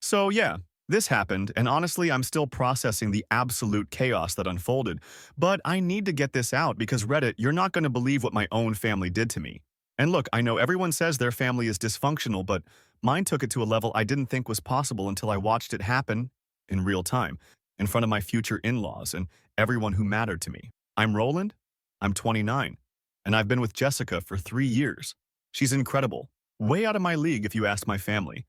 So yeah, this happened, and honestly, I'm still processing the absolute chaos that unfolded. But I need to get this out because Reddit, you're not going to believe what my own family did to me. And look, I know everyone says their family is dysfunctional, but mine took it to a level I didn't think was possible until I watched it happen in real time, in front of my future in-laws and everyone who mattered to me. I'm Roland, I'm 29, and I've been with Jessica for 3 years. She's incredible, way out of my league if you ask my family.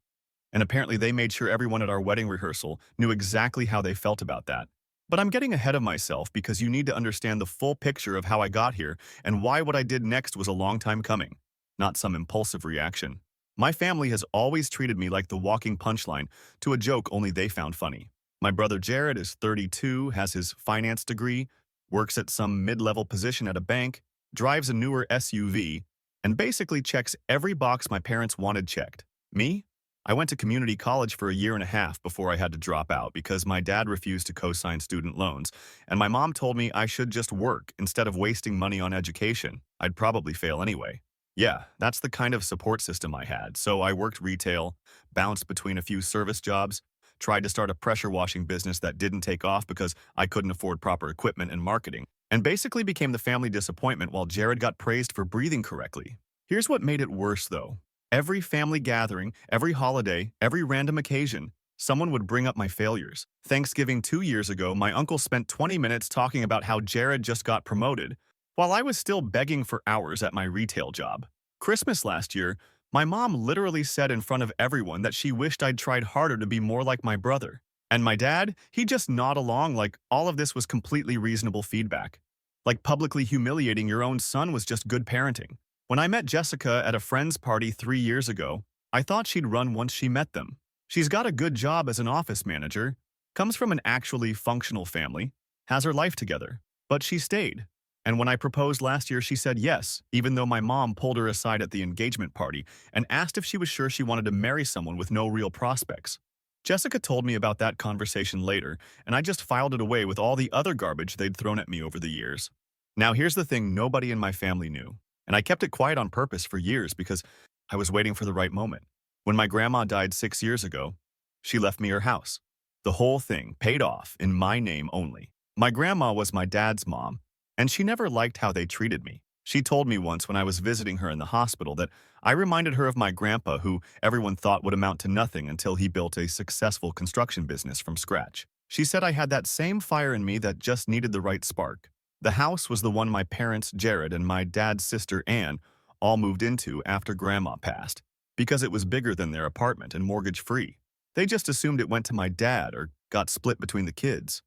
And apparently they made sure everyone at our wedding rehearsal knew exactly how they felt about that. But I'm getting ahead of myself because you need to understand the full picture of how I got here and why what I did next was a long time coming, not some impulsive reaction. My family has always treated me like the walking punchline to a joke only they found funny. My brother Jared is 32, has his finance degree, works at some mid-level position at a bank, drives a newer SUV, and basically checks every box my parents wanted checked. Me? I went to community college for a year and a half before I had to drop out because my dad refused to co-sign student loans, and my mom told me I should just work instead of wasting money on education. I'd probably fail anyway. Yeah, that's the kind of support system I had, so I worked retail, bounced between a few service jobs, tried to start a pressure washing business that didn't take off because I couldn't afford proper equipment and marketing, and basically became the family disappointment while Jared got praised for breathing correctly. Here's what made it worse, though. Every family gathering, every holiday, every random occasion, someone would bring up my failures. Thanksgiving 2 years ago, my uncle spent 20 minutes talking about how Jared just got promoted, while I was still begging for hours at my retail job. Christmas last year, my mom literally said in front of everyone that she wished I'd tried harder to be more like my brother. And my dad, he just nod along like all of this was completely reasonable feedback. Like publicly humiliating your own son was just good parenting. When I met Jessica at a friend's party 3 years ago, I thought she'd run once she met them. She's got a good job as an office manager, comes from an actually functional family, has her life together. But she stayed. And when I proposed last year, she said yes, even though my mom pulled her aside at the engagement party and asked if she was sure she wanted to marry someone with no real prospects. Jessica told me about that conversation later, and I just filed it away with all the other garbage they'd thrown at me over the years. Now here's the thing nobody in my family knew. And I kept it quiet on purpose for years because I was waiting for the right moment. When my grandma died 6 years ago, she left me her house. The whole thing paid off in my name only. My grandma was my dad's mom, and she never liked how they treated me. She told me once when I was visiting her in the hospital that I reminded her of my grandpa who everyone thought would amount to nothing until he built a successful construction business from scratch. She said I had that same fire in me that just needed the right spark. The house was the one my parents, Jared, and my dad's sister, Anne, all moved into after Grandma passed, because it was bigger than their apartment and mortgage-free. They just assumed it went to my dad or got split between the kids.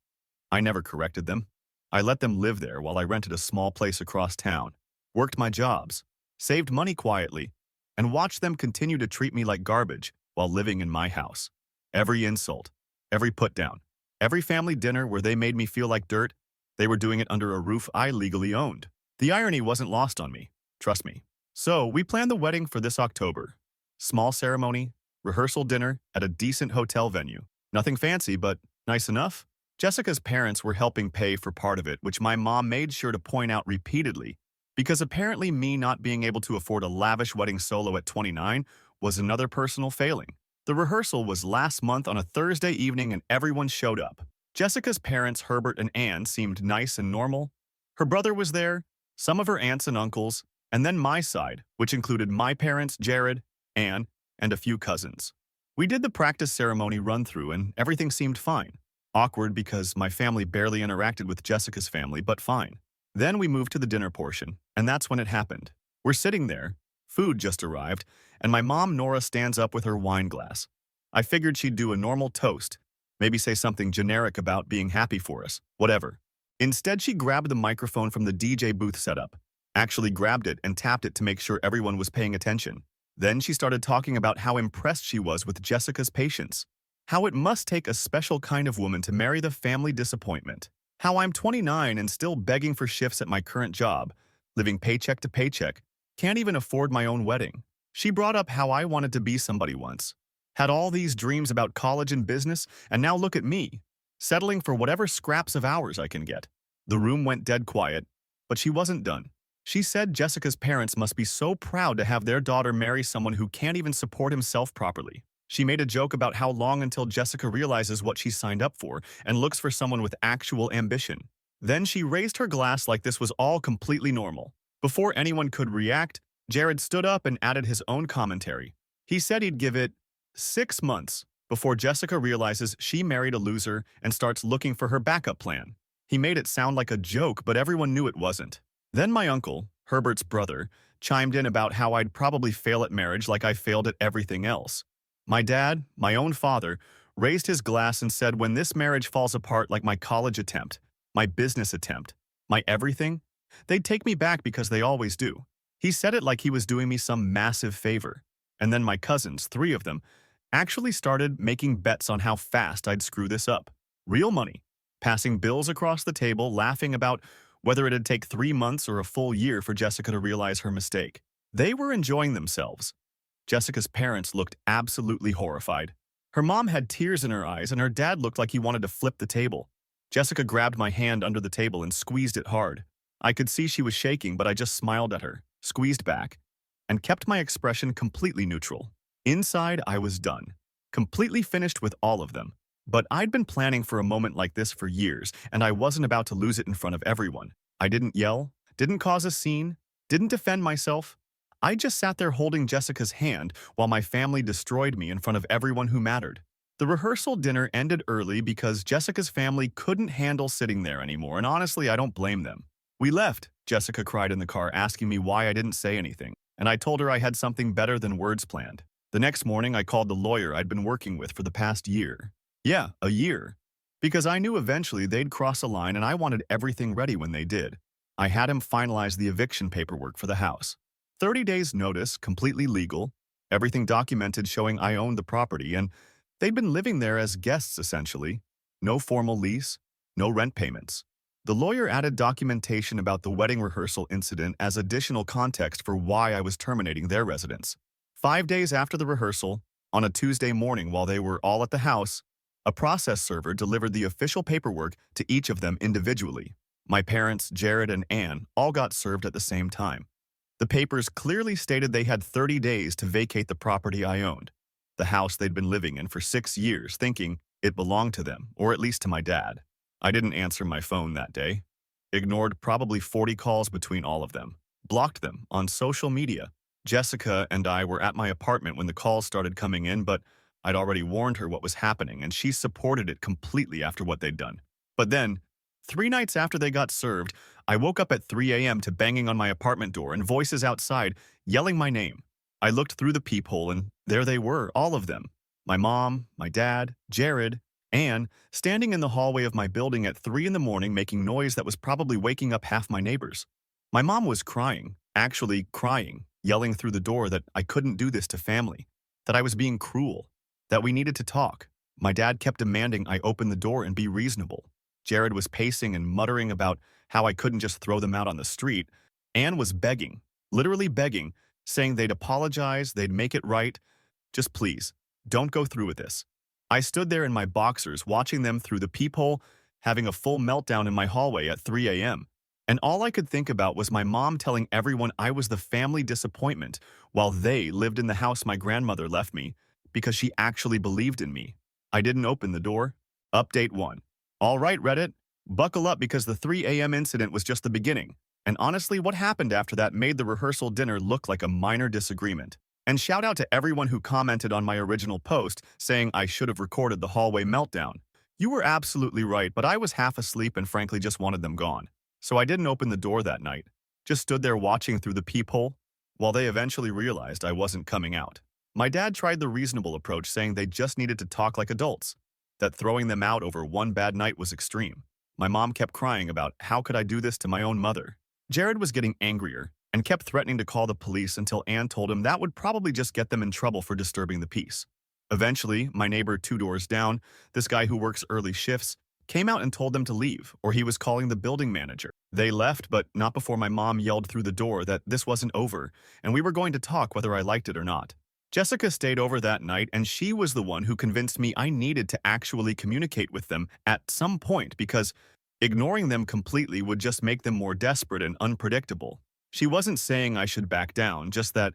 I never corrected them. I let them live there while I rented a small place across town, worked my jobs, saved money quietly, and watched them continue to treat me like garbage while living in my house. Every insult, every put-down, every family dinner where they made me feel like dirt, they were doing it under a roof I legally owned. The irony wasn't lost on me, trust me. So we planned the wedding for this October. Small ceremony, rehearsal dinner at a decent hotel venue. Nothing fancy, but nice enough. Jessica's parents were helping pay for part of it, which my mom made sure to point out repeatedly, because apparently me not being able to afford a lavish wedding solo at 29 was another personal failing. The rehearsal was last month on a Thursday evening and everyone showed up. Jessica's parents, Herbert and Anne, seemed nice and normal. Her brother was there, some of her aunts and uncles, and then my side, which included my parents, Jared, Anne, and a few cousins. We did the practice ceremony run-through and everything seemed fine. Awkward because my family barely interacted with Jessica's family, but fine. Then we moved to the dinner portion, and that's when it happened. We're sitting there, food just arrived, and my mom Nora stands up with her wine glass. I figured she'd do a normal toast, maybe say something generic about being happy for us, whatever. Instead, she grabbed the microphone from the DJ booth setup, actually grabbed it and tapped it to make sure everyone was paying attention. Then she started talking about how impressed she was with Jessica's patience, how it must take a special kind of woman to marry the family disappointment, how I'm 29 and still begging for shifts at my current job, living paycheck to paycheck, can't even afford my own wedding. She brought up how I wanted to be somebody once, had all these dreams about college and business, and now look at me, settling for whatever scraps of hours I can get. The room went dead quiet, but she wasn't done. She said Jessica's parents must be so proud to have their daughter marry someone who can't even support himself properly. She made a joke about how long until Jessica realizes what she signed up for and looks for someone with actual ambition. Then she raised her glass like this was all completely normal. Before anyone could react, Jared stood up and added his own commentary. He said he'd give it 6 months before Jessica realizes she married a loser and starts looking for her backup plan. He made it sound like a joke, but everyone knew it wasn't. Then my uncle, Herbert's brother, chimed in about how I'd probably fail at marriage like I failed at everything else. My dad, my own father, raised his glass and said when this marriage falls apart like my college attempt, my business attempt, my everything, they'd take me back because they always do. He said it like he was doing me some massive favor. And then my cousins, 3 of them, actually started making bets on how fast I'd screw this up. Real money. Passing bills across the table, laughing about whether it'd take 3 months or a full year for Jessica to realize her mistake. They were enjoying themselves. Jessica's parents looked absolutely horrified. Her mom had tears in her eyes, and her dad looked like he wanted to flip the table. Jessica grabbed my hand under the table and squeezed it hard. I could see she was shaking, but I just smiled at her, squeezed back, and kept my expression completely neutral. Inside, I was done, completely finished with all of them. But I'd been planning for a moment like this for years, and I wasn't about to lose it in front of everyone. I didn't yell, didn't cause a scene, didn't defend myself. I just sat there holding Jessica's hand while my family destroyed me in front of everyone who mattered. The rehearsal dinner ended early because Jessica's family couldn't handle sitting there anymore, and honestly, I don't blame them. We left, Jessica cried in the car, asking me why I didn't say anything, and I told her I had something better than words planned. The next morning, I called the lawyer I'd been working with for the past year. Yeah, a year. Because I knew eventually they'd cross a line and I wanted everything ready when they did. I had him finalize the eviction paperwork for the house. 30 days notice, completely legal, everything documented showing I owned the property, and they'd been living there as guests essentially. No formal lease, no rent payments. The lawyer added documentation about the wedding rehearsal incident as additional context for why I was terminating their residence. 5 days after the rehearsal, on a Tuesday morning while they were all at the house, a process server delivered the official paperwork to each of them individually. My parents, Jared and Anne, all got served at the same time. The papers clearly stated they had 30 days to vacate the property I owned, the house they'd been living in for 6 years, thinking it belonged to them, or at least to my dad. I didn't answer my phone that day. Ignored probably 40 calls between all of them. Blocked them on social media. Jessica and I were at my apartment when the calls started coming in, but I'd already warned her what was happening, and she supported it completely after what they'd done. But then, 3 nights after they got served, I woke up at 3 a.m. to banging on my apartment door and voices outside yelling my name. I looked through the peephole, and there they were, all of them. My mom, my dad, Jared, Anne, standing in the hallway of my building at 3 in the morning making noise that was probably waking up half my neighbors. My mom was crying, actually crying, yelling through the door that I couldn't do this to family, that I was being cruel, that we needed to talk. My dad kept demanding I open the door and be reasonable. Jared was pacing and muttering about how I couldn't just throw them out on the street. Anne was begging, literally begging, saying they'd apologize, they'd make it right. Just please, don't go through with this. I stood there in my boxers watching them through the peephole, having a full meltdown in my hallway at 3 a.m. And all I could think about was my mom telling everyone I was the family disappointment while they lived in the house my grandmother left me because she actually believed in me. I didn't open the door. Update 1. All right, Reddit, buckle up because the 3 a.m. incident was just the beginning. And honestly, what happened after that made the rehearsal dinner look like a minor disagreement. And shout out to everyone who commented on my original post saying I should have recorded the hallway meltdown. You were absolutely right, but I was half asleep and frankly just wanted them gone. So I didn't open the door that night. Just stood there watching through the peephole while they eventually realized I wasn't coming out. My dad tried the reasonable approach, saying they just needed to talk like adults, that throwing them out over one bad night was extreme. My mom kept crying about how could I do this to my own mother. Jared was getting angrier and kept threatening to call the police until Anne told him that would probably just get them in trouble for disturbing the peace. Eventually, my neighbor 2 doors down, this guy who works early shifts, came out and told them to leave, or he was calling the building manager. They left, but not before my mom yelled through the door that this wasn't over, and we were going to talk whether I liked it or not. Jessica stayed over that night, and she was the one who convinced me I needed to actually communicate with them at some point because ignoring them completely would just make them more desperate and unpredictable. She wasn't saying I should back down, just that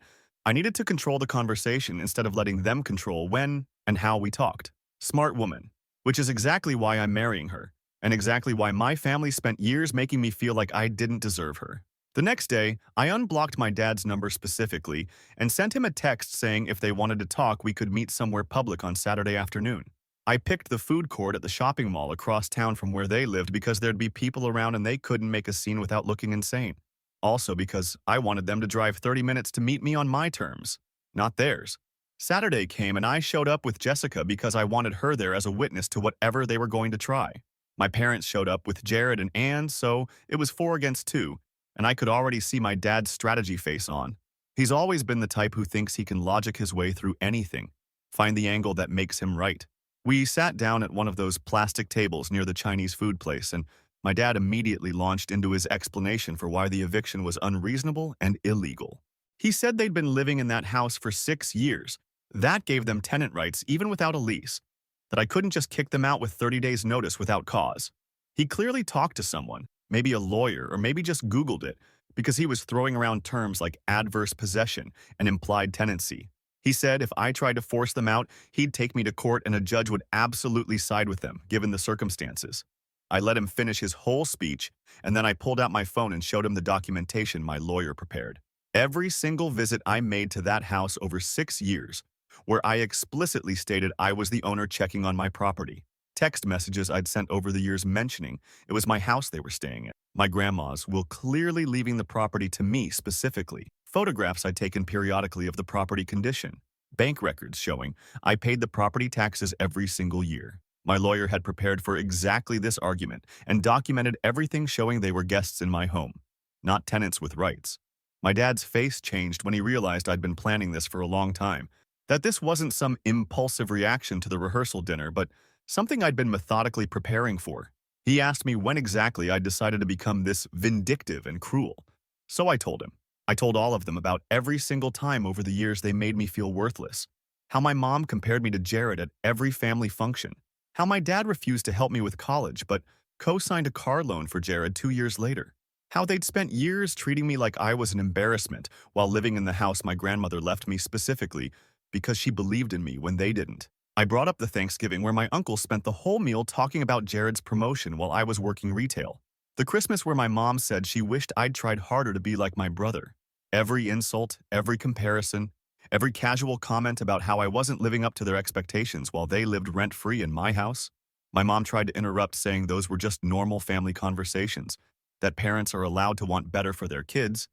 I needed to control the conversation instead of letting them control when and how we talked. Smart woman. Which is exactly why I'm marrying her, and exactly why my family spent years making me feel like I didn't deserve her. The next day, I unblocked my dad's number specifically and sent him a text saying if they wanted to talk, we could meet somewhere public on Saturday afternoon. I picked the food court at the shopping mall across town from where they lived because there'd be people around and they couldn't make a scene without looking insane. Also because I wanted them to drive 30 minutes to meet me on my terms, not theirs. Saturday came and I showed up with Jessica because I wanted her there as a witness to whatever they were going to try. My parents showed up with Jared and Anne, so it was 4 against 2, and I could already see my dad's strategy face on. He's always been the type who thinks he can logic his way through anything, find the angle that makes him right. We sat down at one of those plastic tables near the Chinese food place, and my dad immediately launched into his explanation for why the eviction was unreasonable and illegal. He said they'd been living in that house for 6 years. That gave them tenant rights even without a lease. That I couldn't just kick them out with 30 days notice without cause. He clearly talked to someone, maybe a lawyer or maybe just Googled it, because he was throwing around terms like adverse possession and implied tenancy. He said if I tried to force them out, he'd take me to court and a judge would absolutely side with them, given the circumstances. I let him finish his whole speech, and then I pulled out my phone and showed him the documentation my lawyer prepared. Every single visit I made to that house over 6 years, where I explicitly stated I was the owner checking on my property. Text messages I'd sent over the years mentioning it was my house they were staying in. My grandma's will clearly leaving the property to me specifically. Photographs I'd taken periodically of the property condition. Bank records showing I paid the property taxes every single year. My lawyer had prepared for exactly this argument and documented everything showing they were guests in my home, not tenants with rights. My dad's face changed when he realized I'd been planning this for a long time, that this wasn't some impulsive reaction to the rehearsal dinner, but something I'd been methodically preparing for. He asked me when exactly I'd decided to become this vindictive and cruel. So I told him. I told all of them about every single time over the years they made me feel worthless. How my mom compared me to Jared at every family function. How my dad refused to help me with college but co-signed a car loan for Jared 2 years later. How they'd spent years treating me like I was an embarrassment while living in the house my grandmother left me specifically because she believed in me when they didn't. I brought up the Thanksgiving where my uncle spent the whole meal talking about Jared's promotion while I was working retail. The Christmas where my mom said she wished I'd tried harder to be like my brother. Every insult, every comparison, every casual comment about how I wasn't living up to their expectations while they lived rent-free in my house. My mom tried to interrupt, saying those were just normal family conversations, that parents are allowed to want better for their kids,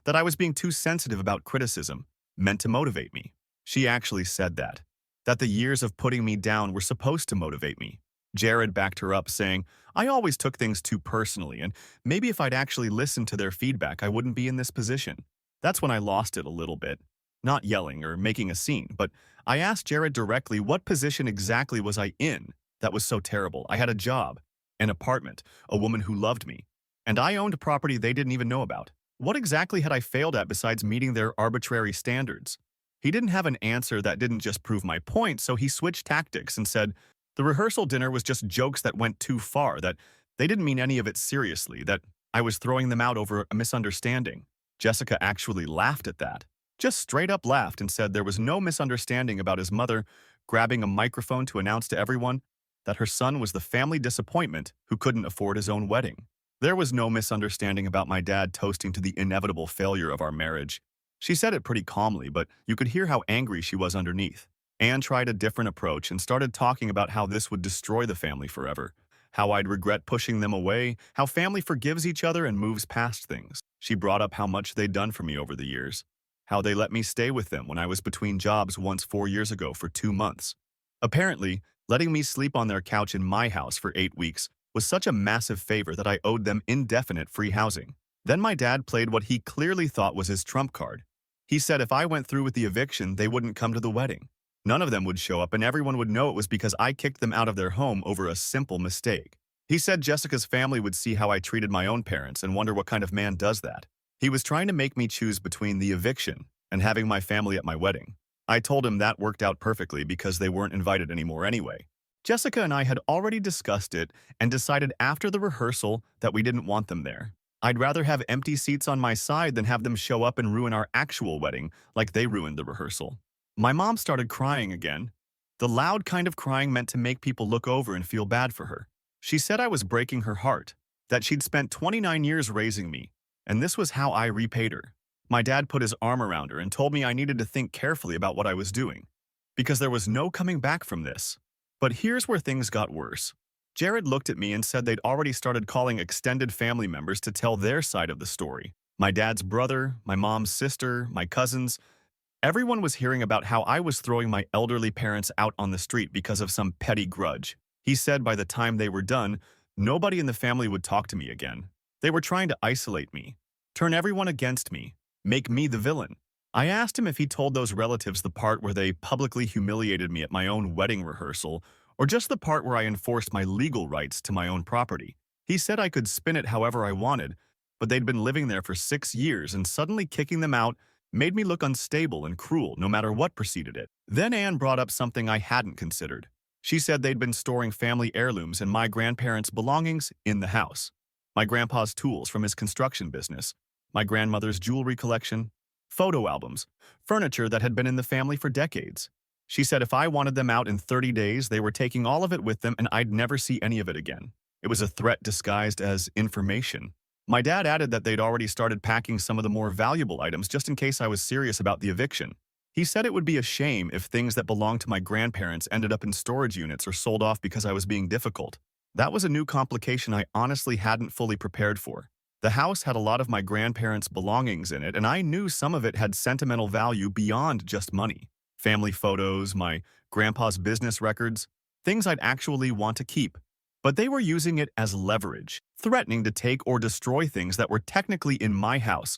that I was being too sensitive about criticism, meant to motivate me. She actually said that the years of putting me down were supposed to motivate me. Jared backed her up, saying, I always took things too personally, and maybe if I'd actually listened to their feedback, I wouldn't be in this position. That's when I lost it a little bit. Not yelling or making a scene, but I asked Jared directly what position exactly was I in that was so terrible. I had a job, an apartment, a woman who loved me, and I owned property they didn't even know about. What exactly had I failed at besides meeting their arbitrary standards? He didn't have an answer that didn't just prove my point, so he switched tactics and said the rehearsal dinner was just jokes that went too far, that they didn't mean any of it seriously, that I was throwing them out over a misunderstanding. Jessica actually laughed at that. Just straight up laughed and said there was no misunderstanding about his mother grabbing a microphone to announce to everyone that her son was the family disappointment who couldn't afford his own wedding. There was no misunderstanding about my dad toasting to the inevitable failure of our marriage. She said it pretty calmly, but you could hear how angry she was underneath. Anne tried a different approach and started talking about how this would destroy the family forever, how I'd regret pushing them away, how family forgives each other and moves past things. She brought up how much they'd done for me over the years, how they let me stay with them when I was between jobs once 4 years ago for 2 months. Apparently, letting me sleep on their couch in my house for 8 weeks was such a massive favor that I owed them indefinite free housing. Then my dad played what he clearly thought was his trump card. He said if I went through with the eviction, they wouldn't come to the wedding. None of them would show up and everyone would know it was because I kicked them out of their home over a simple mistake. He said Jessica's family would see how I treated my own parents and wonder what kind of man does that. He was trying to make me choose between the eviction and having my family at my wedding. I told him that worked out perfectly because they weren't invited anymore anyway. Jessica and I had already discussed it and decided after the rehearsal that we didn't want them there. I'd rather have empty seats on my side than have them show up and ruin our actual wedding like they ruined the rehearsal. My mom started crying again. The loud kind of crying meant to make people look over and feel bad for her. She said I was breaking her heart, that she'd spent 29 years raising me, and this was how I repaid her. My dad put his arm around her and told me I needed to think carefully about what I was doing, because there was no coming back from this. But here's where things got worse. Jared looked at me and said they'd already started calling extended family members to tell their side of the story. My dad's brother, my mom's sister, my cousins, everyone was hearing about how I was throwing my elderly parents out on the street because of some petty grudge. He said by the time they were done, nobody in the family would talk to me again. They were trying to isolate me, turn everyone against me, make me the villain. I asked him if he told those relatives the part where they publicly humiliated me at my own wedding rehearsal, or just the part where I enforced my legal rights to my own property. He said I could spin it however I wanted, but they'd been living there for 6 years and suddenly kicking them out made me look unstable and cruel no matter what preceded it. Then Anne brought up something I hadn't considered. She said they'd been storing family heirlooms and my grandparents' belongings in the house. My grandpa's tools from his construction business, my grandmother's jewelry collection, photo albums, furniture that had been in the family for decades. She said if I wanted them out in 30 days, they were taking all of it with them and I'd never see any of it again. It was a threat disguised as information. My dad added that they'd already started packing some of the more valuable items just in case I was serious about the eviction. He said it would be a shame if things that belonged to my grandparents ended up in storage units or sold off because I was being difficult. That was a new complication I honestly hadn't fully prepared for. The house had a lot of my grandparents' belongings in it, and I knew some of it had sentimental value beyond just money. Family photos, my grandpa's business records, things I'd actually want to keep. But they were using it as leverage, threatening to take or destroy things that were technically in my house,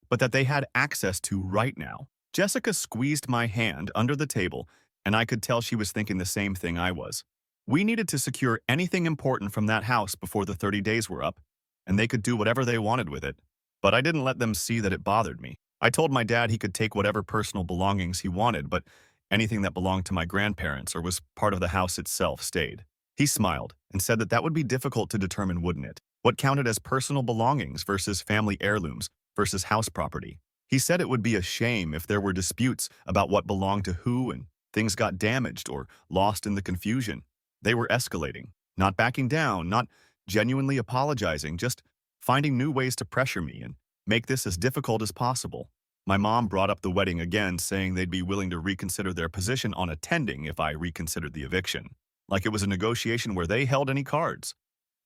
but that they had access to right now. Jessica squeezed my hand under the table, and I could tell she was thinking the same thing I was. We needed to secure anything important from that house before the 30 days were up, and they could do whatever they wanted with it. But I didn't let them see that it bothered me. I told my dad he could take whatever personal belongings he wanted, but anything that belonged to my grandparents or was part of the house itself stayed. He smiled and said that that would be difficult to determine, wouldn't it? What counted as personal belongings versus family heirlooms versus house property. He said it would be a shame if there were disputes about what belonged to who and things got damaged or lost in the confusion. They were escalating, not backing down, not genuinely apologizing, just finding new ways to pressure me and make this as difficult as possible. My mom brought up the wedding again, saying they'd be willing to reconsider their position on attending if I reconsidered the eviction, like it was a negotiation where they held any cards.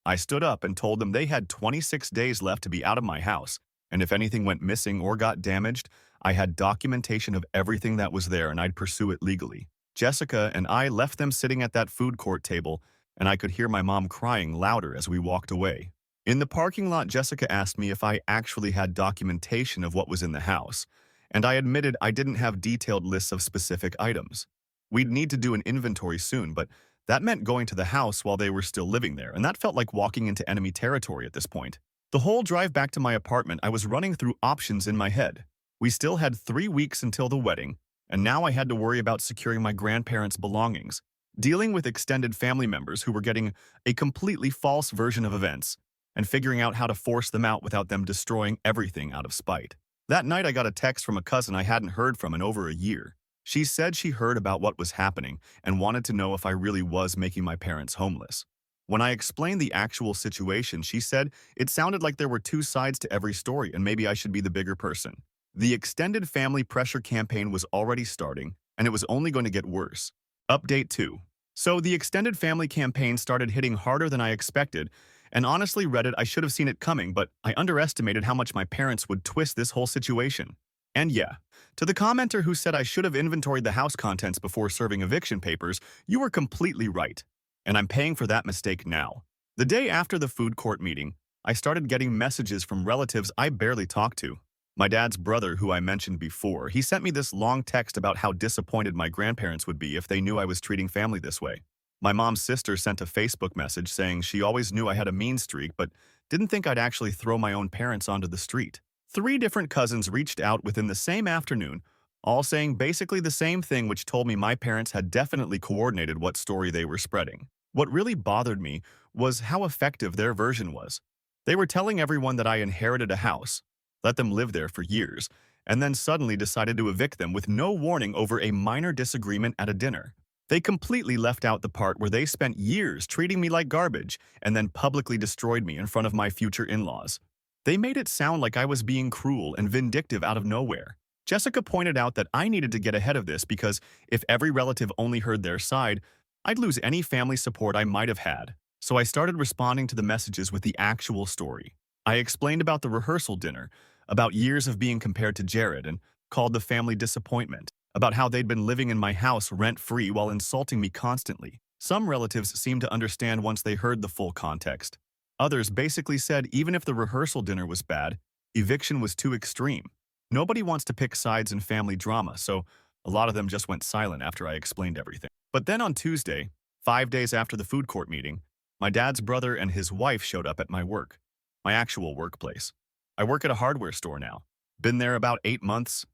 I stood up and told them they had 26 days left to be out of my house, and if anything went missing or got damaged, I had documentation of everything that was there and I'd pursue it legally. Jessica and I left them sitting at that food court table, and I could hear my mom crying louder as we walked away. In the parking lot, Jessica asked me if I actually had documentation of what was in the house, and I admitted I didn't have detailed lists of specific items. We'd need to do an inventory soon, but that meant going to the house while they were still living there, and that felt like walking into enemy territory at this point. The whole drive back to my apartment, I was running through options in my head. We still had 3 weeks until the wedding, and now I had to worry about securing my grandparents' belongings, dealing with extended family members who were getting a completely false version of events, and figuring out how to force them out without them destroying everything out of spite. That night, I got a text from a cousin I hadn't heard from in over a year. She said she heard about what was happening and wanted to know if I really was making my parents homeless. When I explained the actual situation, she said it sounded like there were two sides to every story and maybe I should be the bigger person. The extended family pressure campaign was already starting, and it was only going to get worse. Update 2. So the extended family campaign started hitting harder than I expected, and honestly, Reddit, I should have seen it coming, but I underestimated how much my parents would twist this whole situation. And yeah, to the commenter who said I should have inventoried the house contents before serving eviction papers, you were completely right. And I'm paying for that mistake now. The day after the food court meeting, I started getting messages from relatives I barely talked to. My dad's brother, who I mentioned before, he sent me this long text about how disappointed my grandparents would be if they knew I was treating family this way. My mom's sister sent a Facebook message saying she always knew I had a mean streak, but didn't think I'd actually throw my own parents onto the street. 3 different cousins reached out within the same afternoon, all saying basically the same thing, which told me my parents had definitely coordinated what story they were spreading. What really bothered me was how effective their version was. They were telling everyone that I inherited a house, let them live there for years, and then suddenly decided to evict them with no warning over a minor disagreement at a dinner. They completely left out the part where they spent years treating me like garbage and then publicly destroyed me in front of my future in-laws. They made it sound like I was being cruel and vindictive out of nowhere. Jessica pointed out that I needed to get ahead of this because if every relative only heard their side, I'd lose any family support I might have had. So I started responding to the messages with the actual story. I explained about the rehearsal dinner, about years of being compared to Jared, and called the family disappointment, about how they'd been living in my house rent-free while insulting me constantly. Some relatives seemed to understand once they heard the full context. Others basically said even if the rehearsal dinner was bad, eviction was too extreme. Nobody wants to pick sides in family drama, so a lot of them just went silent after I explained everything. But then on Tuesday, 5 days after the food court meeting, my dad's brother and his wife showed up at my work, my actual workplace. I work at a hardware store now. Been there about 8 months,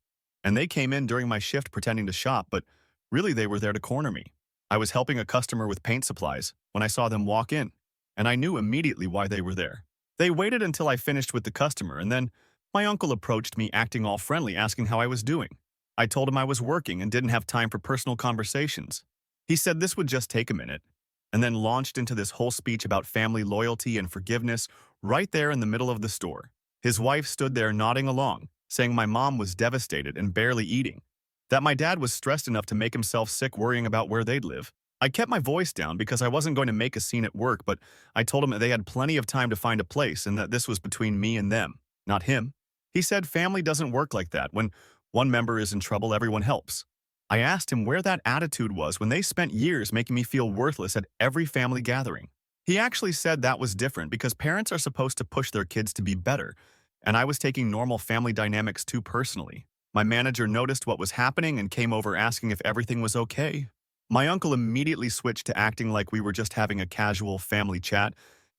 and they came in during my shift pretending to shop, but really they were there to corner me. I was helping a customer with paint supplies when I saw them walk in, and I knew immediately why they were there. They waited until I finished with the customer, and then my uncle approached me acting all friendly, asking how I was doing. I told him I was working and didn't have time for personal conversations. He said this would just take a minute, and then launched into this whole speech about family loyalty and forgiveness right there in the middle of the store. His wife stood there nodding along, saying my mom was devastated and barely eating, that my dad was stressed enough to make himself sick worrying about where they'd live. I kept my voice down because I wasn't going to make a scene at work, but I told him that they had plenty of time to find a place and that this was between me and them, not him. He said family doesn't work like that. When one member is in trouble, everyone helps. I asked him where that attitude was when they spent years making me feel worthless at every family gathering. He actually said that was different because parents are supposed to push their kids to be better, and I was taking normal family dynamics too personally. My manager noticed what was happening and came over asking if everything was okay. My uncle immediately switched to acting like we were just having a casual family chat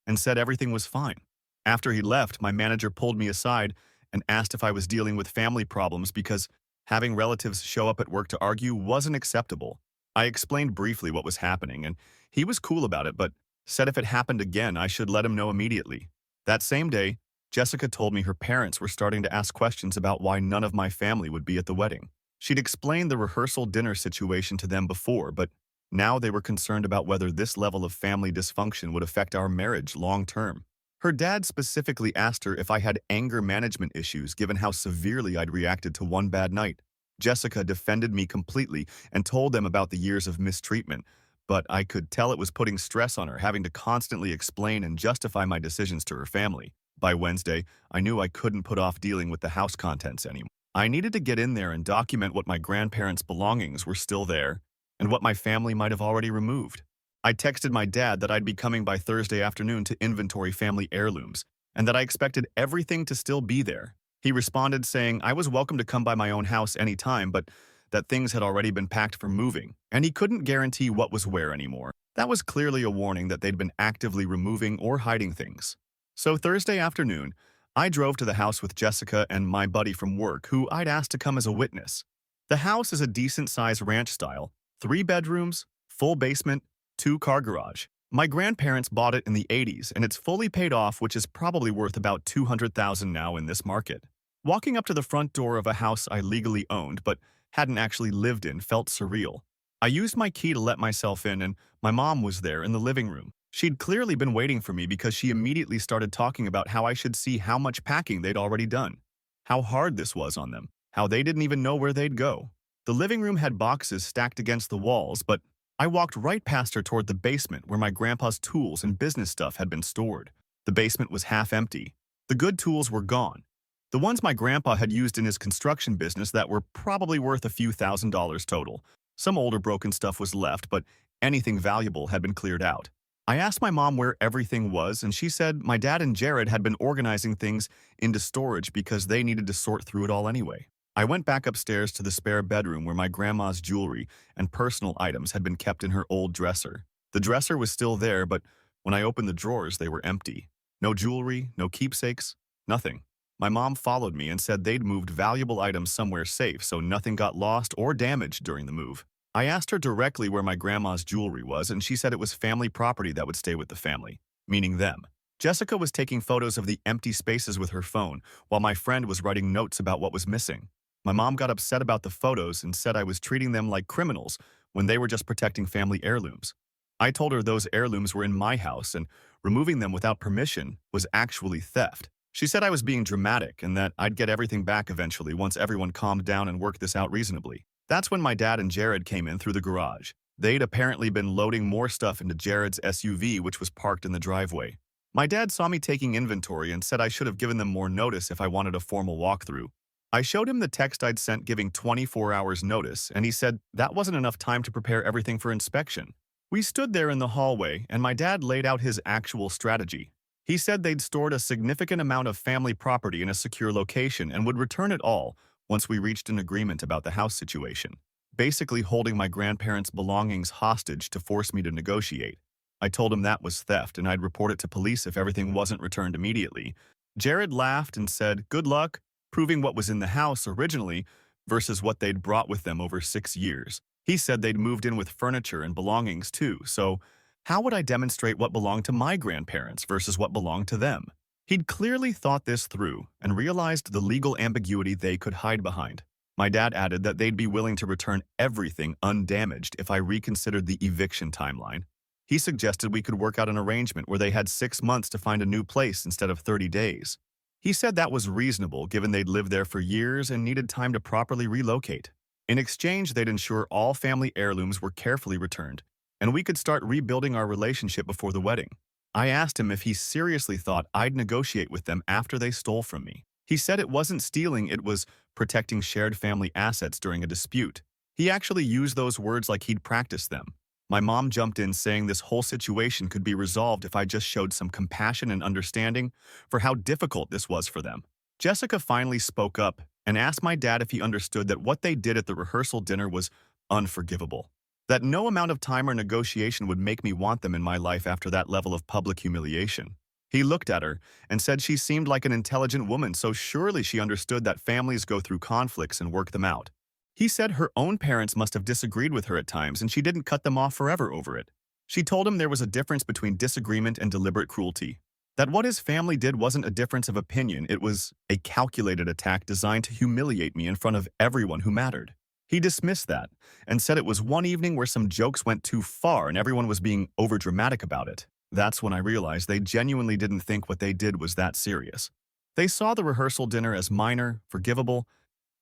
and said everything was fine. After he left, my manager pulled me aside and asked if I was dealing with family problems because having relatives show up at work to argue wasn't acceptable. I explained briefly what was happening, and he was cool about it, but said if it happened again, I should let him know immediately. That same day, Jessica told me her parents were starting to ask questions about why none of my family would be at the wedding. She'd explained the rehearsal dinner situation to them before, but now they were concerned about whether this level of family dysfunction would affect our marriage long term. Her dad specifically asked her if I had anger management issues given how severely I'd reacted to one bad night. Jessica defended me completely and told them about the years of mistreatment, but I could tell it was putting stress on her, having to constantly explain and justify my decisions to her family. By Wednesday, I knew I couldn't put off dealing with the house contents anymore. I needed to get in there and document what my grandparents' belongings were still there and what my family might have already removed. I texted my dad that I'd be coming by Thursday afternoon to inventory family heirlooms and that I expected everything to still be there. He responded saying I was welcome to come by my own house anytime, but that things had already been packed for moving, and he couldn't guarantee what was where anymore. That was clearly a warning that they'd been actively removing or hiding things. So Thursday afternoon, I drove to the house with Jessica and my buddy from work, who I'd asked to come as a witness. The house is a decent-sized ranch style, 3 bedrooms, full basement, 2-car garage. My grandparents bought it in the 80s, and it's fully paid off, which is probably worth about $200,000 now in this market. Walking up to the front door of a house I legally owned but hadn't actually lived in felt surreal. I used my key to let myself in, and my mom was there in the living room. She'd clearly been waiting for me because she immediately started talking about how I should see how much packing they'd already done, how hard this was on them, how they didn't even know where they'd go. The living room had boxes stacked against the walls, but I walked right past her toward the basement where my grandpa's tools and business stuff had been stored. The basement was half empty. The good tools were gone. The ones my grandpa had used in his construction business that were probably worth a few $1,000s total. Some older broken stuff was left, but anything valuable had been cleared out. I asked my mom where everything was, and she said my dad and Jared had been organizing things into storage because they needed to sort through it all anyway. I went back upstairs to the spare bedroom where my grandma's jewelry and personal items had been kept in her old dresser. The dresser was still there, but when I opened the drawers, they were empty. No jewelry, no keepsakes, nothing. My mom followed me and said they'd moved valuable items somewhere safe so nothing got lost or damaged during the move. I asked her directly where my grandma's jewelry was, and she said it was family property that would stay with the family, meaning them. Jessica was taking photos of the empty spaces with her phone, while my friend was writing notes about what was missing. My mom got upset about the photos and said I was treating them like criminals when they were just protecting family heirlooms. I told her those heirlooms were in my house and removing them without permission was actually theft. She said I was being dramatic and that I'd get everything back eventually once everyone calmed down and worked this out reasonably. That's when my dad and Jared came in through the garage. They'd apparently been loading more stuff into Jared's SUV, which was parked in the driveway. My dad saw me taking inventory and said I should have given them more notice if I wanted a formal walkthrough. I showed him the text I'd sent giving 24 hours notice, and he said that wasn't enough time to prepare everything for inspection. We stood there in the hallway, and my dad laid out his actual strategy. He said they'd stored a significant amount of family property in a secure location and would return it all once we reached an agreement about the house situation, basically holding my grandparents' belongings hostage to force me to negotiate. I told him that was theft and I'd report it to police if everything wasn't returned immediately. Jared laughed and said, "Good luck proving what was in the house originally versus what they'd brought with them over 6 years. He said they'd moved in with furniture and belongings too, so how would I demonstrate what belonged to my grandparents versus what belonged to them? He'd clearly thought this through and realized the legal ambiguity they could hide behind. My dad added that they'd be willing to return everything undamaged if I reconsidered the eviction timeline. He suggested we could work out an arrangement where they had 6 months to find a new place instead of 30 days. He said that was reasonable given they'd lived there for years and needed time to properly relocate. In exchange, they'd ensure all family heirlooms were carefully returned, and we could start rebuilding our relationship before the wedding. I asked him if he seriously thought I'd negotiate with them after they stole from me. He said it wasn't stealing, it was protecting shared family assets during a dispute. He actually used those words like he'd practiced them. My mom jumped in saying this whole situation could be resolved if I just showed some compassion and understanding for how difficult this was for them. Jessica finally spoke up and asked my dad if he understood that what they did at the rehearsal dinner was unforgivable, that no amount of time or negotiation would make me want them in my life after that level of public humiliation. He looked at her and said she seemed like an intelligent woman, so surely she understood that families go through conflicts and work them out. He said her own parents must have disagreed with her at times and she didn't cut them off forever over it. She told him there was a difference between disagreement and deliberate cruelty, that what his family did wasn't a difference of opinion, it was a calculated attack designed to humiliate me in front of everyone who mattered. He dismissed that and said it was one evening where some jokes went too far and everyone was being overdramatic about it. That's when I realized they genuinely didn't think what they did was that serious. They saw the rehearsal dinner as minor, forgivable,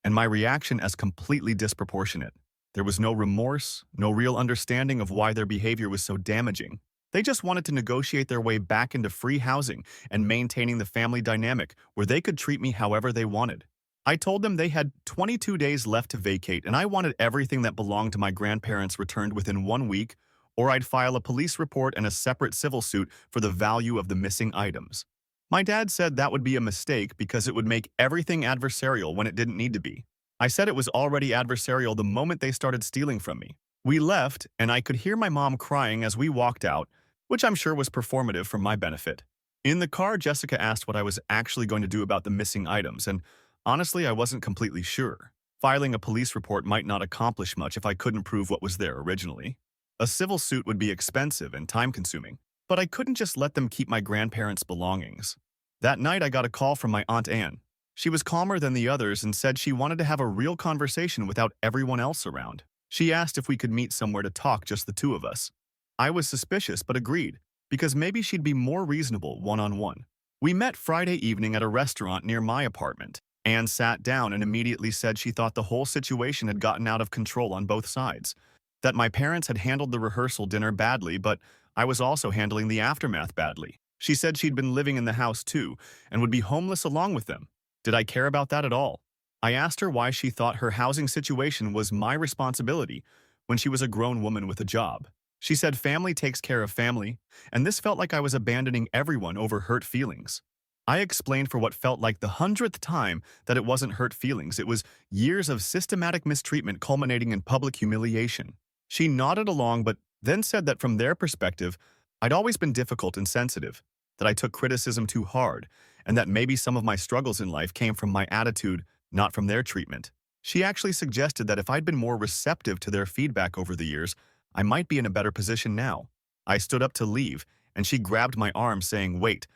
and my reaction as completely disproportionate. There was no remorse, no real understanding of why their behavior was so damaging. They just wanted to negotiate their way back into free housing and maintaining the family dynamic where they could treat me however they wanted. I told them they had 22 days left to vacate and I wanted everything that belonged to my grandparents returned within 1 week, or I'd file a police report and a separate civil suit for the value of the missing items. My dad said that would be a mistake because it would make everything adversarial when it didn't need to be. I said it was already adversarial the moment they started stealing from me. We left, and I could hear my mom crying as we walked out, which I'm sure was performative for my benefit. In the car, Jessica asked what I was actually going to do about the missing items, and honestly, I wasn't completely sure. Filing a police report might not accomplish much if I couldn't prove what was there originally. A civil suit would be expensive and time-consuming, but I couldn't just let them keep my grandparents' belongings. That night, I got a call from my Aunt Anne. She was calmer than the others and said she wanted to have a real conversation without everyone else around. She asked if we could meet somewhere to talk, just the two of us. I was suspicious but agreed, because maybe she'd be more reasonable one-on-one. We met Friday evening at a restaurant near my apartment. Anne sat down and immediately said she thought the whole situation had gotten out of control on both sides, that my parents had handled the rehearsal dinner badly, but I was also handling the aftermath badly. She said she'd been living in the house too and would be homeless along with them. Did I care about that at all? I asked her why she thought her housing situation was my responsibility when she was a grown woman with a job. She said family takes care of family, and this felt like I was abandoning everyone over hurt feelings. I explained for what felt like the 100th time that it wasn't hurt feelings, it was years of systematic mistreatment culminating in public humiliation. She nodded along but then said that from their perspective, I'd always been difficult and sensitive, that I took criticism too hard, and that maybe some of my struggles in life came from my attitude, not from their treatment. She actually suggested that if I'd been more receptive to their feedback over the years, I might be in a better position now. I stood up to leave, and she grabbed my arm saying, "Wait,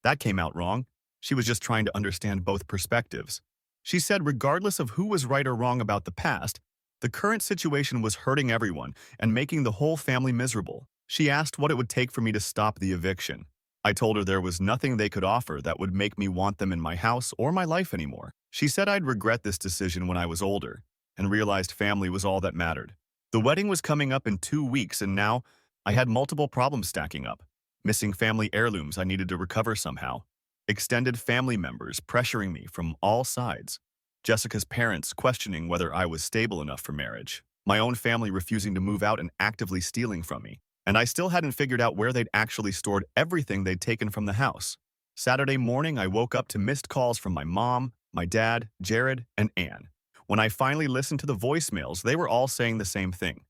That came out wrong. She was just trying to understand both perspectives. She said regardless of who was right or wrong about the past, the current situation was hurting everyone and making the whole family miserable. She asked what it would take for me to stop the eviction. I told her there was nothing they could offer that would make me want them in my house or my life anymore. She said I'd regret this decision when I was older and realized family was all that mattered. The wedding was coming up in 2 weeks, and now I had multiple problems stacking up. Missing family heirlooms I needed to recover somehow. Extended family members pressuring me from all sides. Jessica's parents questioning whether I was stable enough for marriage. My own family refusing to move out and actively stealing from me. And I still hadn't figured out where they'd actually stored everything they'd taken from the house. Saturday morning, I woke up to missed calls from my mom, my dad, Jared, and Anne. When I finally listened to the voicemails, they were all saying the same thing.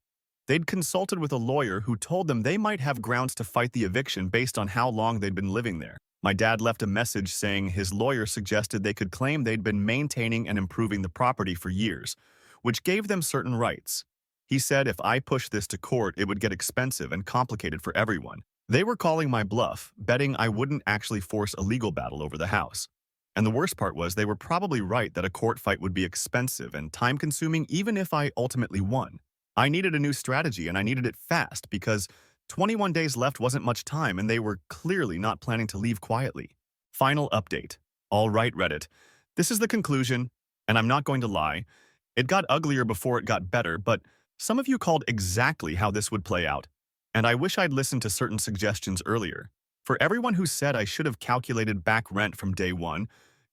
They'd consulted with a lawyer who told them they might have grounds to fight the eviction based on how long they'd been living there. My dad left a message saying his lawyer suggested they could claim they'd been maintaining and improving the property for years, which gave them certain rights. He said if I pushed this to court, it would get expensive and complicated for everyone. They were calling my bluff, betting I wouldn't actually force a legal battle over the house. And the worst part was they were probably right that a court fight would be expensive and time-consuming even if I ultimately won. I needed a new strategy, and I needed it fast because 21 days left wasn't much time and they were clearly not planning to leave quietly. Final update. All right, Reddit. This is the conclusion, and I'm not going to lie. It got uglier before it got better, but some of you called exactly how this would play out. And I wish I'd listened to certain suggestions earlier. For everyone who said I should have calculated back rent from day one,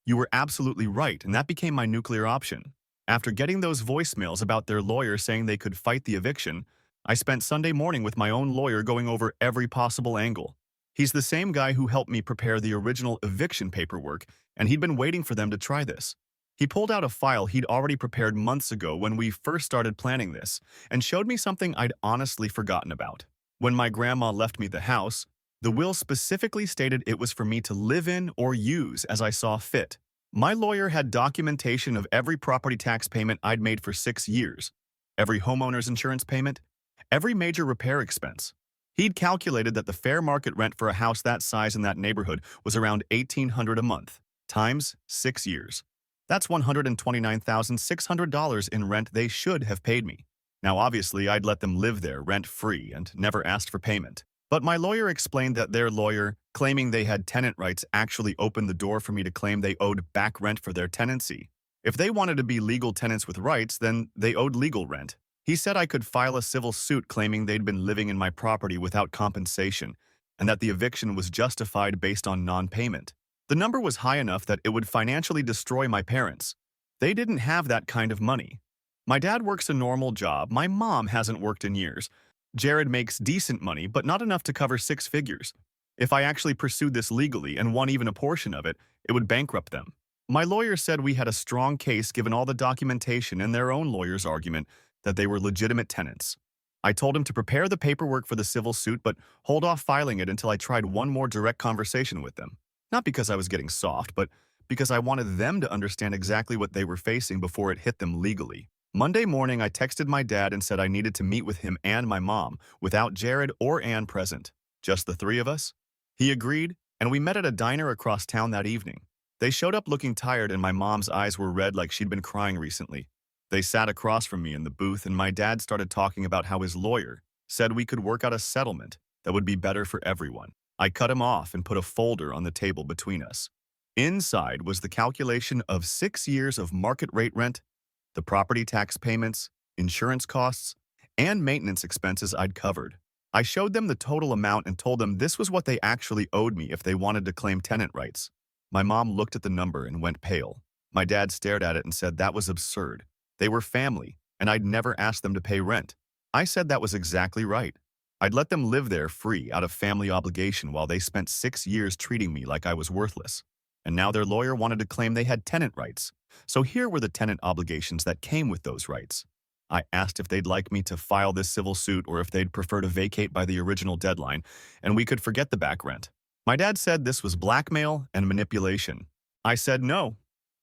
you were absolutely right, and that became my nuclear option. After getting those voicemails about their lawyer saying they could fight the eviction, I spent Sunday morning with my own lawyer going over every possible angle. He's the same guy who helped me prepare the original eviction paperwork, and he'd been waiting for them to try this. He pulled out a file he'd already prepared months ago when we first started planning this, and showed me something I'd honestly forgotten about. When my grandma left me the house, the will specifically stated it was for me to live in or use as I saw fit. My lawyer had documentation of every property tax payment I'd made for 6 years, every homeowner's insurance payment, every major repair expense. He'd calculated that the fair market rent for a house that size in that neighborhood was around $1,800 a month, times 6 years. That's $129,600 in rent they should have paid me. Now, obviously, I'd let them live there rent-free and never asked for payment. But my lawyer explained that their lawyer, claiming they had tenant rights, actually opened the door for me to claim they owed back rent for their tenancy. If they wanted to be legal tenants with rights, then they owed legal rent. He said I could file a civil suit claiming they'd been living in my property without compensation, and that the eviction was justified based on non-payment. The number was high enough that it would financially destroy my parents. They didn't have that kind of money. My dad works a normal job. My mom hasn't worked in years. Jared makes decent money, but not enough to cover 6 figures. If I actually pursued this legally and won even a portion of it, it would bankrupt them. My lawyer said we had a strong case given all the documentation and their own lawyer's argument that they were legitimate tenants. I told him to prepare the paperwork for the civil suit, but hold off filing it until I tried one more direct conversation with them. Not because I was getting soft, but because I wanted them to understand exactly what they were facing before it hit them legally. Monday morning, I texted my dad and said I needed to meet with him and my mom, without Jared or Ann present. Just the 3 of us? He agreed, and we met at a diner across town that evening. They showed up looking tired, and my mom's eyes were red like she'd been crying recently. They sat across from me in the booth, and my dad started talking about how his lawyer said we could work out a settlement that would be better for everyone. I cut him off and put a folder on the table between us. Inside was the calculation of 6 years of market rate rent, the property tax payments, insurance costs, and maintenance expenses I'd covered. I showed them the total amount and told them this was what they actually owed me if they wanted to claim tenant rights. My mom looked at the number and went pale. My dad stared at it and said that was absurd. They were family, and I'd never asked them to pay rent. I said that was exactly right. I'd let them live there free out of family obligation while they spent 6 years treating me like I was worthless. And now their lawyer wanted to claim they had tenant rights. So here were the tenant obligations that came with those rights. I asked if they'd like me to file this civil suit or if they'd prefer to vacate by the original deadline, and we could forget the back rent. My dad said this was blackmail and manipulation. I said no.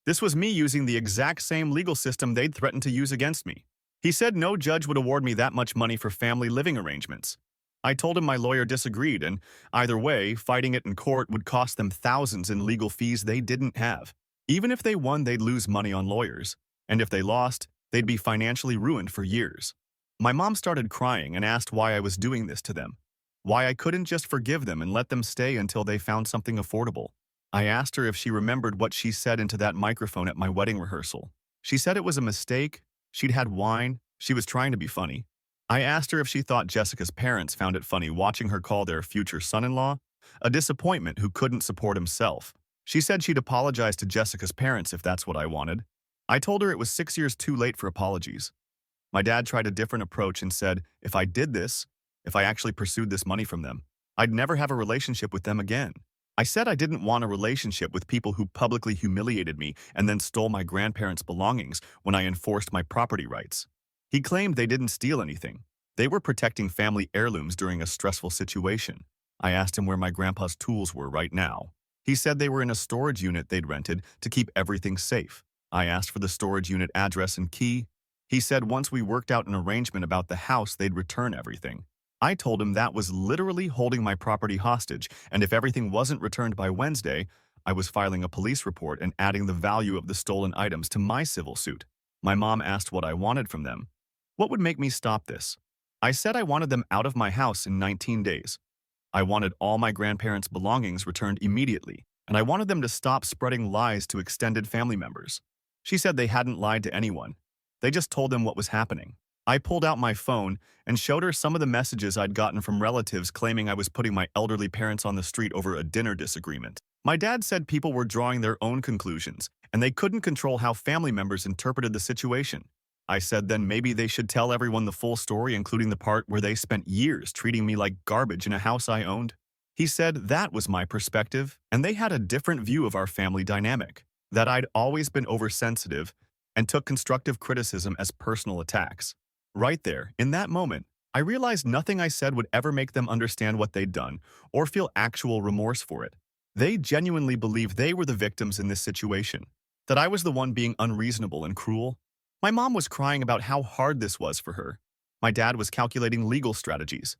This was me using the exact same legal system they'd threatened to use against me. He said no judge would award me that much money for family living arrangements. I told him my lawyer disagreed, and either way, fighting it in court would cost them thousands in legal fees they didn't have. Even if they won, they'd lose money on lawyers, and if they lost, they'd be financially ruined for years. My mom started crying and asked why I was doing this to them, why I couldn't just forgive them and let them stay until they found something affordable. I asked her if she remembered what she said into that microphone at my wedding rehearsal. She said it was a mistake, she'd had wine, she was trying to be funny. I asked her if she thought Jessica's parents found it funny watching her call their future son-in-law a disappointment who couldn't support himself. She said she'd apologize to Jessica's parents if that's what I wanted. I told her it was 6 years too late for apologies. My dad tried a different approach and said if I did this, if I actually pursued this money from them, I'd never have a relationship with them again. I said I didn't want a relationship with people who publicly humiliated me and then stole my grandparents' belongings when I enforced my property rights. He claimed they didn't steal anything. They were protecting family heirlooms during a stressful situation. I asked him where my grandpa's tools were right now. He said they were in a storage unit they'd rented to keep everything safe. I asked for the storage unit address and key. He said once we worked out an arrangement about the house, they'd return everything. I told him that was literally holding my property hostage, and if everything wasn't returned by Wednesday, I was filing a police report and adding the value of the stolen items to my civil suit. My mom asked what I wanted from them. What would make me stop this? I said I wanted them out of my house in 19 days. I wanted all my grandparents' belongings returned immediately, and I wanted them to stop spreading lies to extended family members. She said they hadn't lied to anyone. They just told them what was happening. I pulled out my phone and showed her some of the messages I'd gotten from relatives claiming I was putting my elderly parents on the street over a dinner disagreement. My dad said people were drawing their own conclusions, and they couldn't control how family members interpreted the situation. I said then maybe they should tell everyone the full story, including the part where they spent years treating me like garbage in a house I owned. He said that was my perspective, and they had a different view of our family dynamic, that I'd always been oversensitive and took constructive criticism as personal attacks. Right there, in that moment, I realized nothing I said would ever make them understand what they'd done or feel actual remorse for it. They genuinely believed they were the victims in this situation, that I was the one being unreasonable and cruel. My mom was crying about how hard this was for her. My dad was calculating legal strategies,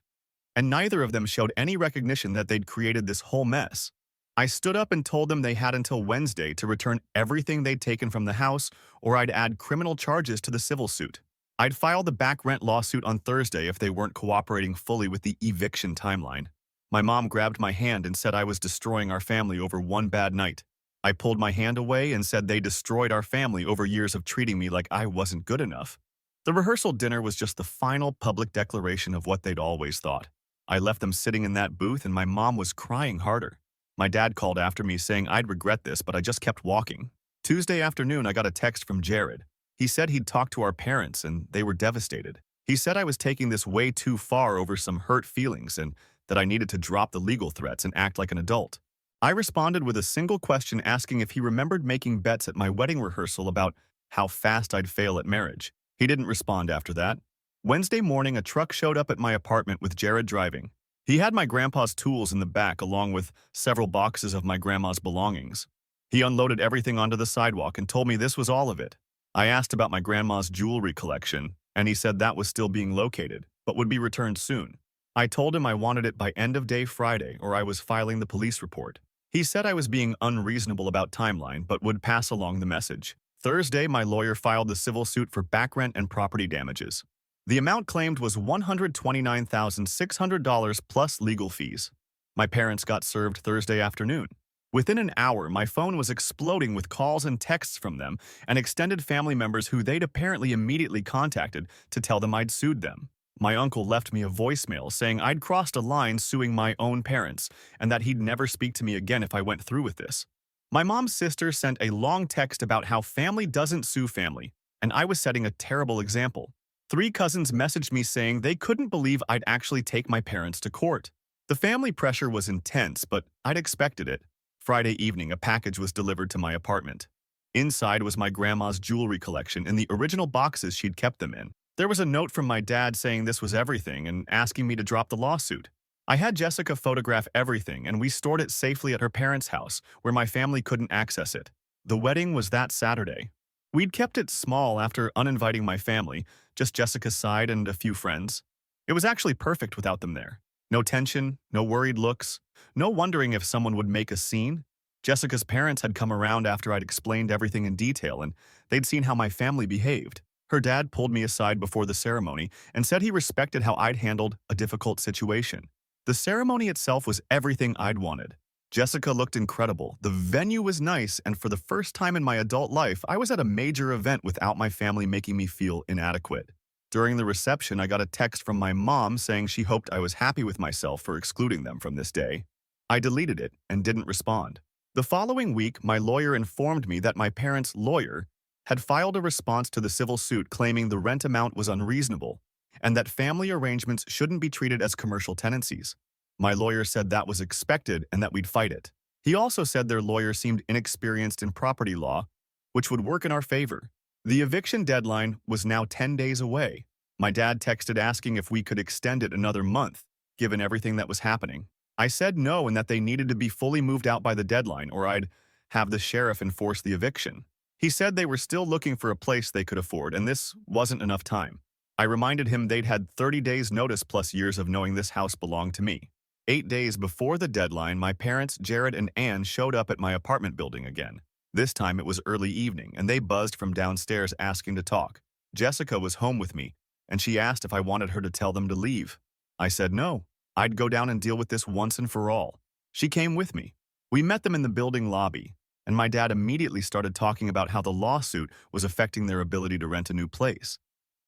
and neither of them showed any recognition that they'd created this whole mess. I stood up and told them they had until Wednesday to return everything they'd taken from the house, or I'd add criminal charges to the civil suit. I'd file the back rent lawsuit on Thursday if they weren't cooperating fully with the eviction timeline. My mom grabbed my hand and said I was destroying our family over one bad night. I pulled my hand away and said they destroyed our family over years of treating me like I wasn't good enough. The rehearsal dinner was just the final public declaration of what they'd always thought. I left them sitting in that booth and my mom was crying harder. My dad called after me saying I'd regret this, but I just kept walking. Tuesday afternoon, I got a text from Jared. He said he'd talked to our parents and they were devastated. He said I was taking this way too far over some hurt feelings and that I needed to drop the legal threats and act like an adult. I responded with a single question asking if he remembered making bets at my wedding rehearsal about how fast I'd fail at marriage. He didn't respond after that. Wednesday morning, a truck showed up at my apartment with Jared driving. He had my grandpa's tools in the back along with several boxes of my grandma's belongings. He unloaded everything onto the sidewalk and told me this was all of it. I asked about my grandma's jewelry collection, and he said that was still being located, but would be returned soon. I told him I wanted it by end of day Friday or I was filing the police report. He said I was being unreasonable about timeline, but would pass along the message. Thursday, my lawyer filed the civil suit for back rent and property damages. The amount claimed was $129,600 plus legal fees. My parents got served Thursday afternoon. Within an hour, my phone was exploding with calls and texts from them and extended family members who they'd apparently immediately contacted to tell them I'd sued them. My uncle left me a voicemail saying I'd crossed a line suing my own parents and that he'd never speak to me again if I went through with this. My mom's sister sent a long text about how family doesn't sue family, and I was setting a terrible example. 3 cousins messaged me saying they couldn't believe I'd actually take my parents to court. The family pressure was intense, but I'd expected it. Friday evening, a package was delivered to my apartment. Inside was my grandma's jewelry collection in the original boxes she'd kept them in. There was a note from my dad saying this was everything and asking me to drop the lawsuit. I had Jessica photograph everything and we stored it safely at her parents' house where my family couldn't access it. The wedding was that Saturday. We'd kept it small after uninviting my family, just Jessica's side and a few friends. It was actually perfect without them there. No tension, no worried looks, no wondering if someone would make a scene. Jessica's parents had come around after I'd explained everything in detail, and they'd seen how my family behaved. Her dad pulled me aside before the ceremony and said he respected how I'd handled a difficult situation. The ceremony itself was everything I'd wanted. Jessica looked incredible, the venue was nice, and for the first time in my adult life, I was at a major event without my family making me feel inadequate. During the reception, I got a text from my mom saying she hoped I was happy with myself for excluding them from this day. I deleted it and didn't respond. The following week, my lawyer informed me that my parents' lawyer had filed a response to the civil suit claiming the rent amount was unreasonable and that family arrangements shouldn't be treated as commercial tenancies. My lawyer said that was expected and that we'd fight it. He also said their lawyer seemed inexperienced in property law, which would work in our favor. The eviction deadline was now 10 days away. My dad texted asking if we could extend it another month, given everything that was happening. I said no and that they needed to be fully moved out by the deadline or I'd have the sheriff enforce the eviction. He said they were still looking for a place they could afford and this wasn't enough time. I reminded him they'd had 30 days notice plus years of knowing this house belonged to me. 8 days before the deadline, my parents, Jared and Ann, showed up at my apartment building again. This time it was early evening, and they buzzed from downstairs asking to talk. Jessica was home with me, and she asked if I wanted her to tell them to leave. I said no. I'd go down and deal with this once and for all. She came with me. We met them in the building lobby, and my dad immediately started talking about how the lawsuit was affecting their ability to rent a new place.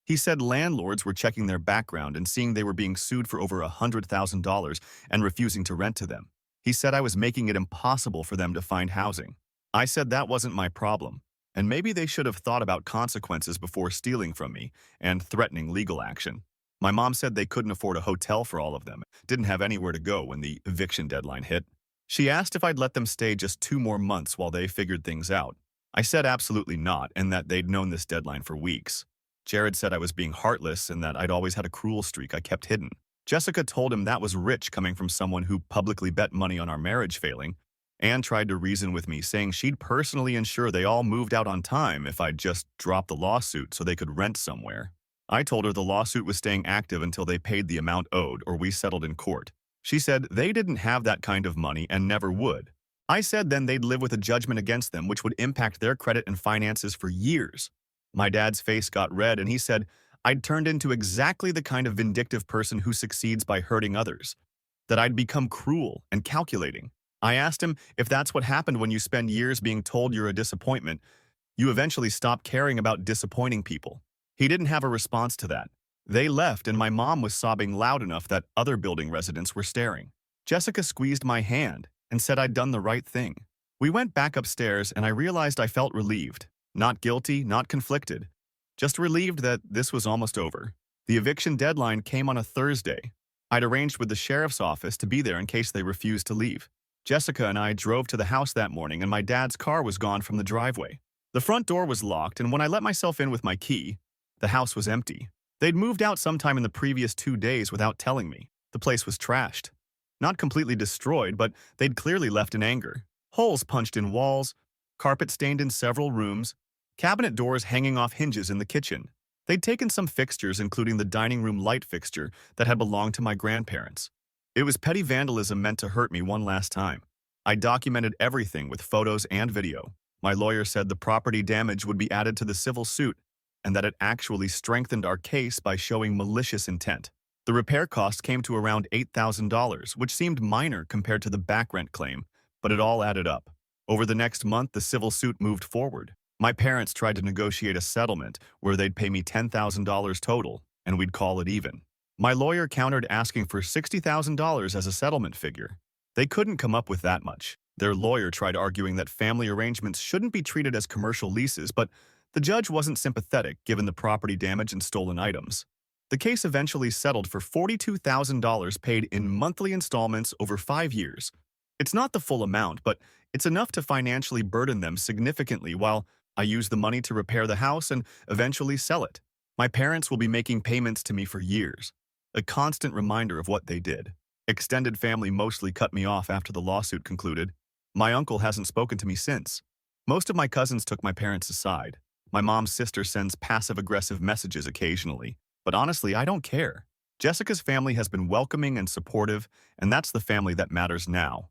He said landlords were checking their background and seeing they were being sued for over $100,000 and refusing to rent to them. He said I was making it impossible for them to find housing. I said that wasn't my problem, and maybe they should have thought about consequences before stealing from me and threatening legal action. My mom said they couldn't afford a hotel for all of them, didn't have anywhere to go when the eviction deadline hit. She asked if I'd let them stay just 2 more months while they figured things out. I said absolutely not and that they'd known this deadline for weeks. Jared said I was being heartless and that I'd always had a cruel streak I kept hidden. Jessica told him that was rich coming from someone who publicly bet money on our marriage failing. Anne tried to reason with me, saying she'd personally ensure they all moved out on time if I'd just drop the lawsuit so they could rent somewhere. I told her the lawsuit was staying active until they paid the amount owed or we settled in court. She said they didn't have that kind of money and never would. I said then they'd live with a judgment against them which would impact their credit and finances for years. My dad's face got red and he said I'd turned into exactly the kind of vindictive person who succeeds by hurting others, that I'd become cruel and calculating. I asked him if that's what happened when you spend years being told you're a disappointment. You eventually stop caring about disappointing people. He didn't have a response to that. They left and my mom was sobbing loud enough that other building residents were staring. Jessica squeezed my hand and said I'd done the right thing. We went back upstairs and I realized I felt relieved. Not guilty, not conflicted. Just relieved that this was almost over. The eviction deadline came on a Thursday. I'd arranged with the sheriff's office to be there in case they refused to leave. Jessica and I drove to the house that morning and my dad's car was gone from the driveway. The front door was locked and when I let myself in with my key, the house was empty. They'd moved out sometime in the previous 2 days without telling me. The place was trashed. Not completely destroyed, but they'd clearly left in anger. Holes punched in walls, carpet stained in several rooms, cabinet doors hanging off hinges in the kitchen. They'd taken some fixtures, including the dining room light fixture that had belonged to my grandparents. It was petty vandalism meant to hurt me one last time. I documented everything with photos and video. My lawyer said the property damage would be added to the civil suit and that it actually strengthened our case by showing malicious intent. The repair cost came to around $8,000, which seemed minor compared to the back rent claim, but it all added up. Over the next month, the civil suit moved forward. My parents tried to negotiate a settlement where they'd pay me $10,000 total, and we'd call it even. My lawyer countered asking for $60,000 as a settlement figure. They couldn't come up with that much. Their lawyer tried arguing that family arrangements shouldn't be treated as commercial leases, but the judge wasn't sympathetic given the property damage and stolen items. The case eventually settled for $42,000 paid in monthly installments over 5 years. It's not the full amount, but it's enough to financially burden them significantly while I use the money to repair the house and eventually sell it. My parents will be making payments to me for years, a constant reminder of what they did. Extended family mostly cut me off after the lawsuit concluded. My uncle hasn't spoken to me since. Most of my cousins took my parents aside. My mom's sister sends passive-aggressive messages occasionally, but honestly, I don't care. Jessica's family has been welcoming and supportive, and that's the family that matters now.